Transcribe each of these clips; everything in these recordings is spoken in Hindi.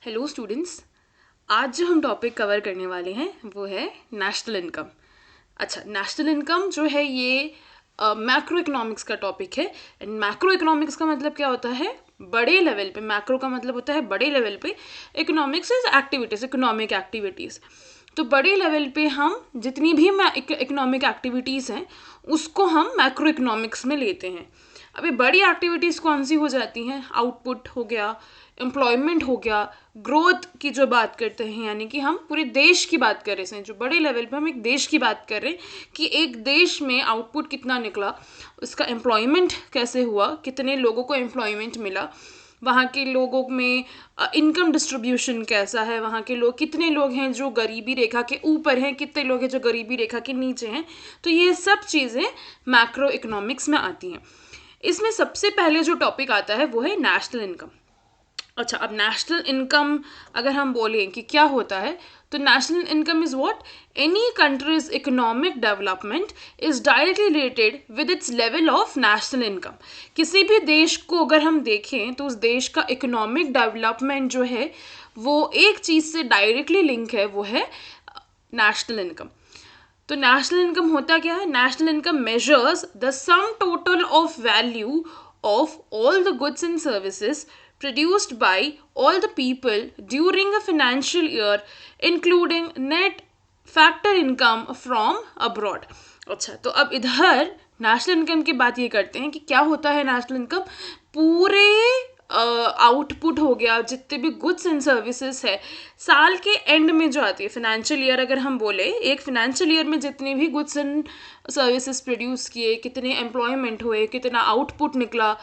Hello students. आज जो हम टॉपिक कवर करने वाले हैं वो है नेशनल इनकम। अच्छा, नेशनल इनकम जो है ये मैक्रो इकोनॉमिक्स का टॉपिक है। एंड मैक्रो इकोनॉमिक्स का मतलब क्या होता है? बड़े लेवल पे। मैक्रो का मतलब होता है बड़े लेवल पे, economics is activities, economic activities. तो बड़े लेवल पे हम जितनी भी इकोनॉमिक एक्टिविटीज़ हैं उसको हम मैक्रो इकोनॉमिक्स में लेते हैं। अभी बड़ी एक्टिविटीज़ कौन सी हो जाती हैं? आउटपुट हो गया, एम्प्लॉयमेंट हो गया, ग्रोथ की जो बात करते हैं, यानी कि हम पूरे देश की बात कर रहे हैं। जो बड़े लेवल पे हम एक देश की बात कर रहे हैं कि एक देश में आउटपुट कितना निकला, उसका एम्प्लॉयमेंट कैसे हुआ, कितने लोगों को एम्प्लॉयमेंट मिला, वहाँ के लोगों में इनकम डिस्ट्रीब्यूशन कैसा है, वहाँ के लोग कितने लोग हैं जो गरीबी रेखा के ऊपर हैं, कितने लोग हैं जो गरीबी रेखा के नीचे हैं। तो ये सब चीज़ें मैक्रो इकोनॉमिक्स में आती हैं। इसमें सबसे पहले जो टॉपिक आता है वो है नेशनल इनकम। अच्छा, अब नेशनल इनकम अगर हम बोलें कि क्या होता है, तो national income is what? Any countries economic development is directly related with its level of national income. किसी भी देश को अगर हम देखें तो उस देश का इकोनॉमिक डेवलपमेंट जो है वो एक चीज़ से डायरेक्टली लिंक है, वो है नेशनल इनकम। तो नेशनल इनकम होता क्या है? National income measures the sum total of value of all the goods and services produced by all the people during a financial year, including net factor income from abroad. अच्छा, तो अब इधर नेशनल इनकम की बात ये करते हैं कि क्या होता है नेशनल इनकम? पूरे आउटपुट हो गया, जितने भी गुड्स एंड सर्विसेज है साल के एंड में जो आती है, फाइनेंशियल ईयर अगर हम बोले, एक फाइनेंशियल ईयर में जितने भी गुड्स एंड सर्विसेज प्रोड्यूस किए, कितने एम्प्लॉयमेंट हुए, कितना आउटपुट निकला,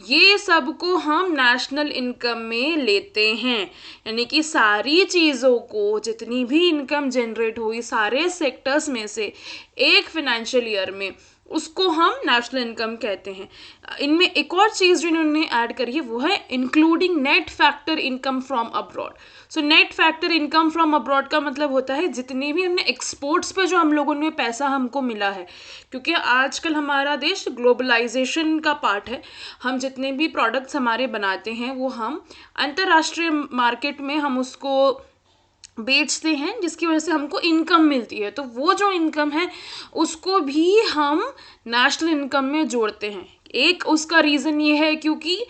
ये सब को हम नेशनल इनकम में लेते हैं। यानी कि सारी चीज़ों को, जितनी भी इनकम जनरेट हुई सारे सेक्टर्स में से एक फाइनेंशियल ईयर में, उसको हम नेशनल इनकम कहते हैं। इनमें एक और चीज़ जो इन्होंने ऐड करी है वो है including net factor income from abroad. So net factor income from abroad का मतलब होता है जितने भी हमने एक्सपोर्ट्स पे जो हम लोगों ने पैसा हमको मिला है, क्योंकि आजकल हमारा देश ग्लोबलाइजेशन का पार्ट है। हम जितने भी प्रोडक्ट्स हमारे बनाते हैं वो हम अंतर्राष्ट्रीय मार्केट में हम उसको बेचते हैं, जिसकी वजह से हमको इनकम मिलती है। तो वो जो इनकम है उसको भी हम नेशनल इनकम में जोड़ते हैं। एक उसका रीज़न ये है क्योंकि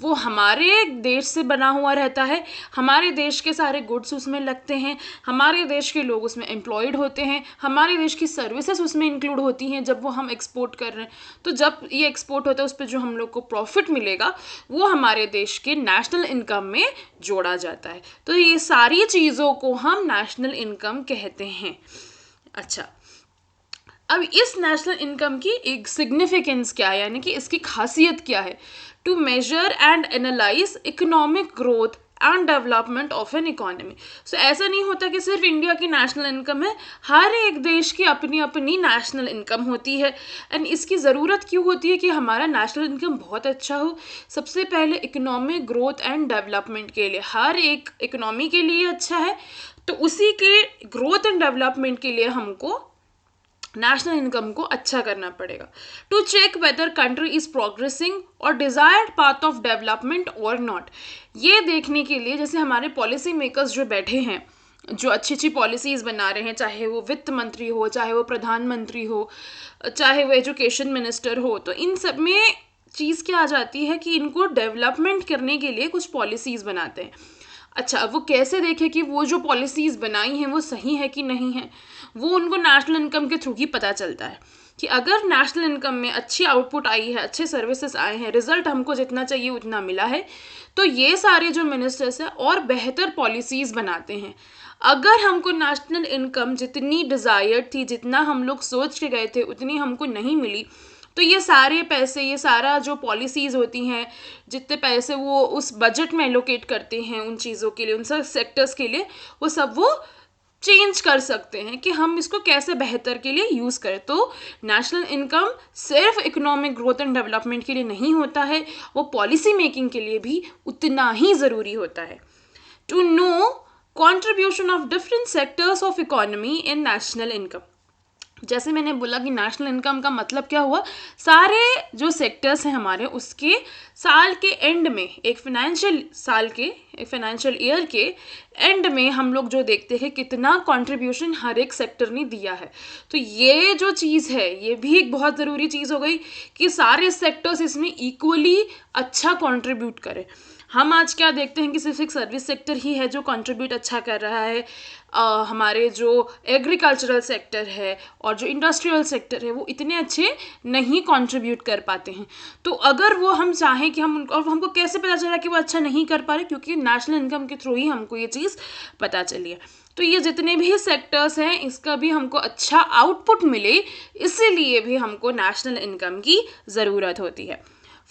वो हमारे देश से बना हुआ रहता है, हमारे देश के सारे गुड्स उसमें लगते हैं, हमारे देश के लोग उसमें एम्प्लॉयड होते हैं, हमारे देश की सर्विसेज उसमें इंक्लूड होती हैं जब वो हम एक्सपोर्ट कर रहे हैं। तो जब ये एक्सपोर्ट होता है उस पर जो हम लोग को प्रॉफिट मिलेगा वो हमारे देश के नेशनल इनकम में जोड़ा जाता है। तो ये सारी चीज़ों को हम नेशनल इनकम कहते हैं। अच्छा, अब इस नेशनल इनकम की एक सिग्निफिकेंस क्या है, यानी कि इसकी खासियत क्या है? To measure and analyse economic growth and development of an economy. So ऐसा नहीं होता कि सिर्फ इंडिया की नेशनल इनकम है, हर एक देश की अपनी अपनी नेशनल इनकम होती है। एंड इसकी ज़रूरत क्यों होती है कि हमारा नेशनल इनकम बहुत अच्छा हो? सबसे पहले इकोनॉमिक ग्रोथ एंड डेवलपमेंट के लिए, हर एक इकोनॉमी के लिए अच्छा है, तो उसी के ग्रोथ एंड डेवलपमेंट के लिए हमको नेशनल इनकम को अच्छा करना पड़ेगा। To check whether country is progressing और डिजायर्ड पाथ ऑफ डेवलपमेंट और नॉट। ये देखने के लिए जैसे हमारे पॉलिसी मेकर्स जो बैठे हैं, जो अच्छी अच्छी पॉलिसीज़ बना रहे हैं, चाहे वो वित्त मंत्री हो, चाहे वो प्रधानमंत्री हो, चाहे वो एजुकेशन मिनिस्टर हो, तो इन सब में चीज़ क्या आ जाती है कि इनको डेवलपमेंट करने के लिए कुछ पॉलिसीज़ बनाते हैं। अच्छा, अब वो कैसे देखें कि वो जो पॉलिसीज़ बनाई हैं वो सही है कि नहीं है? वो उनको नेशनल इनकम के थ्रू ही पता चलता है कि अगर नेशनल इनकम में अच्छी आउटपुट आई है, अच्छे सर्विसेज आए हैं, रिजल्ट हमको जितना चाहिए उतना मिला है, तो ये सारे जो मिनिस्टर्स हैं और बेहतर पॉलिसीज़ बनाते हैं। अगर हमको नेशनल इनकम जितनी डिज़ायर्ड थी, जितना हम लोग सोच के गए थे, उतनी हमको नहीं मिली, तो ये सारे पैसे, ये सारा जो पॉलिसीज़ होती हैं, जितने पैसे वो उस बजट में एलोकेट करते हैं उन चीज़ों के लिए, उन सब सेक्टर्स के लिए, वो सब वो चेंज कर सकते हैं कि हम इसको कैसे बेहतर के लिए यूज़ करें। तो नेशनल इनकम सिर्फ इकोनॉमिक ग्रोथ एंड डेवलपमेंट के लिए नहीं होता है, वो पॉलिसी मेकिंग के लिए भी उतना ही ज़रूरी होता है। To know contribution of different sectors of economy in national income। जैसे मैंने बोला कि नेशनल इनकम का मतलब क्या हुआ, सारे जो सेक्टर्स हैं हमारे उसके साल के एंड में, एक फाइनेंशियल ईयर के एंड में हम लोग जो देखते हैं कितना कंट्रीब्यूशन हर एक सेक्टर ने दिया है। तो ये जो चीज़ है ये भी एक बहुत ज़रूरी चीज़ हो गई कि सारे सेक्टर्स इसमें इक्वली अच्छा कंट्रीब्यूट करें। हम आज क्या देखते हैं कि सिर्फ एक सर्विस सेक्टर ही है जो कंट्रीब्यूट अच्छा कर रहा है। हमारे जो एग्रीकल्चरल सेक्टर है और जो इंडस्ट्रियल सेक्टर है वो इतने अच्छे नहीं कंट्रीब्यूट कर पाते हैं। तो अगर वो हम चाहें कि हमको कैसे पता चला कि वो अच्छा नहीं कर पा रहे, क्योंकि नेशनल इनकम के थ्रू ही हमको ये चीज़ पता चली है। तो ये जितने भी सेक्टर्स हैं इसका भी हमको अच्छा आउटपुट मिले, इसीलिए भी हमको नेशनल इनकम की ज़रूरत होती है।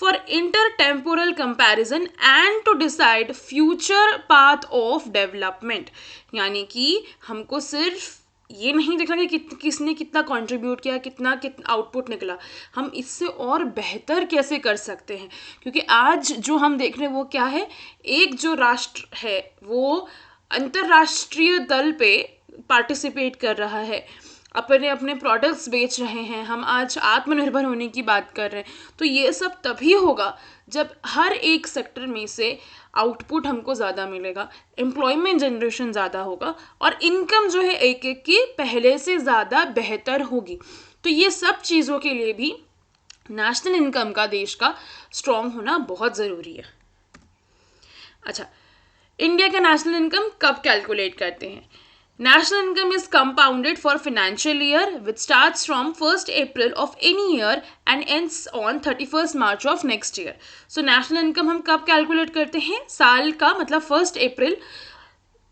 For intertemporal comparison and to decide future path of development, यानी कि हमको सिर्फ ये नहीं देखना कि किसने कितना कंट्रीब्यूट किया, कितना आउटपुट निकला, हम इससे और बेहतर कैसे कर सकते हैं। क्योंकि आज जो हम देख रहे हैं वो क्या है, एक जो राष्ट्र है वो अंतर्राष्ट्रीय दल पे पार्टिसिपेट कर रहा है, अपने अपने प्रोडक्ट्स बेच रहे हैं, हम आज आत्मनिर्भर होने की बात कर रहे हैं। तो ये सब तभी होगा जब हर एक सेक्टर में से आउटपुट हमको ज़्यादा मिलेगा, एम्प्लॉयमेंट जनरेशन ज़्यादा होगा और इनकम जो है एक एक की पहले से ज़्यादा बेहतर होगी। तो ये सब चीज़ों के लिए भी नेशनल इनकम का, देश का स्ट्रॉन्ग होना बहुत ज़रूरी है। अच्छा, इंडिया का नेशनल इनकम कब कैलकुलेट करते हैं? National income is compounded for financial year which starts from 1st April of any year and ends on 31st March of next year. So national income हम कब कैलकुलेट करते हैं? साल का, मतलब 1st April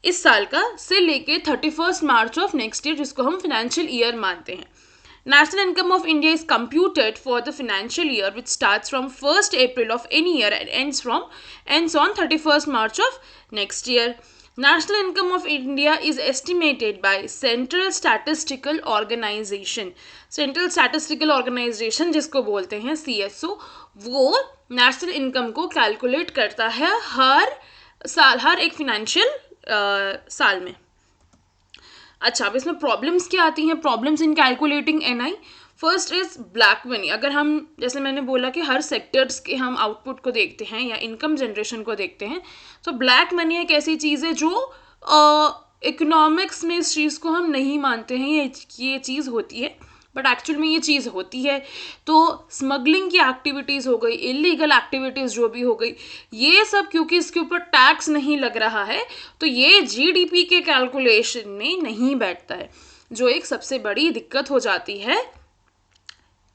इस साल का से लेके 31st March of next year, जिसको हम financial year मानते हैं। National income of India is computed for the financial year which starts from 1st April of any year and ends on 31st March of next year. National income of India is estimated by Central Statistical Organization. Central Statistical Organization जिसको बोलते हैं CSO, वो नेशनल इनकम को कैलकुलेट करता है हर साल, हर एक फिनेंशियल साल में। अच्छा, अब इसमें प्रॉब्लम्स क्या आती हैं? Problems in calculating NI। First is black money. अगर हम, जैसे मैंने बोला कि हर सेक्टर्स के हम आउटपुट को देखते हैं या इनकम जनरेशन को देखते हैं, तो ब्लैक मनी एक ऐसी चीज़ है जो इकोनॉमिक्स में इस चीज़ को हम नहीं मानते हैं ये चीज़ होती है, बट एक्चुअल में ये चीज़ होती है। तो स्मगलिंग की एक्टिविटीज़ हो गई, इलीगल एक्टिविटीज़ जो भी हो गई, ये सब क्योंकि इसके ऊपर टैक्स नहीं लग रहा है तो ये GDP के कैलकुलेशन में नहीं बैठता है, जो एक सबसे बड़ी दिक्कत हो जाती है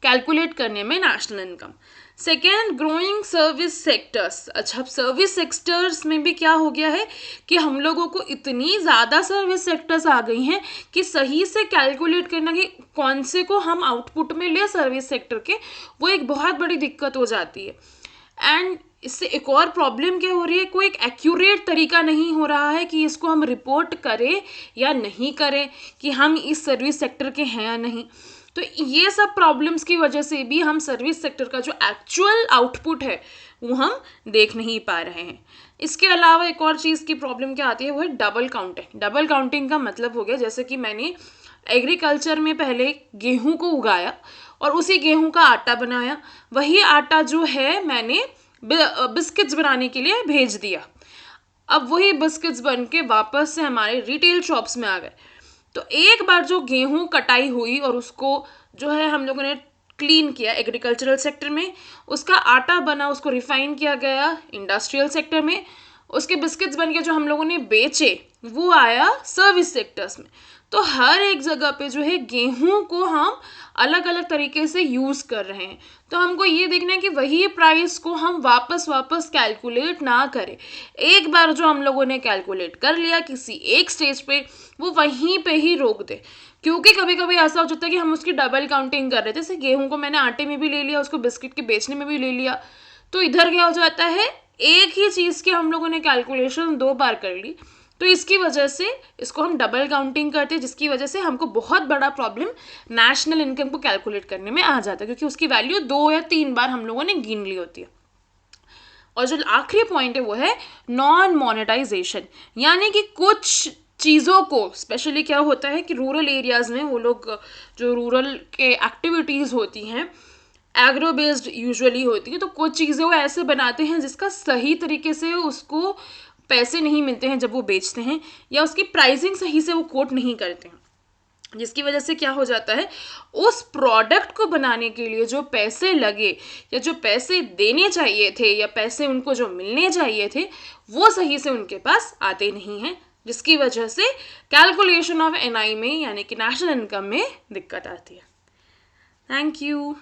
कैलकुलेट करने में national income. Second, growing service sectors. अच्छा, अब सर्विस सेक्टर्स में भी क्या हो गया है कि हम लोगों को इतनी ज़्यादा सर्विस सेक्टर्स आ गई हैं कि सही से कैलकुलेट करना कि कौन से को हम आउटपुट में ले सर्विस सेक्टर के, वो एक बहुत बड़ी दिक्कत हो जाती है। एंड इससे एक और प्रॉब्लम क्या हो रही है, कोई एक एक्यूरेट तरीका नहीं हो रहा है कि इसको हम रिपोर्ट करें या नहीं करें कि हम इस सर्विस सेक्टर के हैं या नहीं। तो ये सब प्रॉब्लम्स की वजह से भी हम सर्विस सेक्टर का जो एक्चुअल आउटपुट है वो हम देख नहीं पा रहे हैं। इसके अलावा एक और चीज़ की प्रॉब्लम क्या आती है, वो है डबल काउंटिंग। डबल काउंटिंग का मतलब हो गया, जैसे कि मैंने एग्रीकल्चर में पहले गेहूं को उगाया और उसी गेहूं का आटा बनाया, वही आटा जो है मैंने बिस्किट्स बनाने के लिए भेज दिया। अब वही बिस्किट्स बन के वापस से हमारे रिटेल शॉप्स में आ गए। तो एक बार जो गेहूं कटाई हुई और उसको जो है हम लोगों ने क्लीन किया एग्रीकल्चरल सेक्टर में, उसका आटा बना, उसको रिफाइन किया गया इंडस्ट्रियल सेक्टर में, उसके बिस्किट्स बन के जो हम लोगों ने बेचे वो आया सर्विस सेक्टर्स में। तो हर एक जगह पे जो है गेहूं को हम अलग अलग तरीके से यूज़ कर रहे हैं। तो हमको ये देखना है कि वही प्राइस को हम वापस कैलकुलेट ना करें। एक बार जो हम लोगों ने कैलकुलेट कर लिया किसी एक स्टेज पे, वो वहीं पे ही रोक दे। क्योंकि कभी कभी ऐसा हो जाता है कि हम उसकी डबल काउंटिंग कर रहे थे, जैसे गेहूं को मैंने आटे में भी ले लिया, उसको बिस्किट के बेचने में भी ले लिया। तो इधर क्या हो जाता है, एक ही चीज़ की हम लोगों ने कैलकुलेशन 2 बार कर ली, तो इसकी वजह से इसको हम डबल काउंटिंग करते हैं, जिसकी वजह से हमको बहुत बड़ा प्रॉब्लम नेशनल इनकम को कैलकुलेट करने में आ जाता है, क्योंकि उसकी वैल्यू 2 या 3 बार हम लोगों ने गिन ली होती है। और जो आखिरी पॉइंट है वो है नॉन मोनेटाइजेशन, यानी कि कुछ चीज़ों को, स्पेशली क्या होता है कि रूरल एरियाज़ में वो लोग जो रूरल के एक्टिविटीज़ होती हैं एग्रो बेस्ड यूजुअली होती है, तो कुछ चीज़ें वो ऐसे बनाते हैं जिसका सही तरीके से उसको पैसे नहीं मिलते हैं जब वो बेचते हैं, या उसकी प्राइसिंग सही से वो कोट नहीं करते हैं, जिसकी वजह से क्या हो जाता है, उस प्रोडक्ट को बनाने के लिए जो पैसे लगे या जो पैसे देने चाहिए थे या पैसे उनको जो मिलने चाहिए थे वो सही से उनके पास आते नहीं हैं, जिसकी वजह से कैलकुलेशन ऑफ एनआई में यानी कि नेशनल इनकम में दिक्कत आती है। Thank you.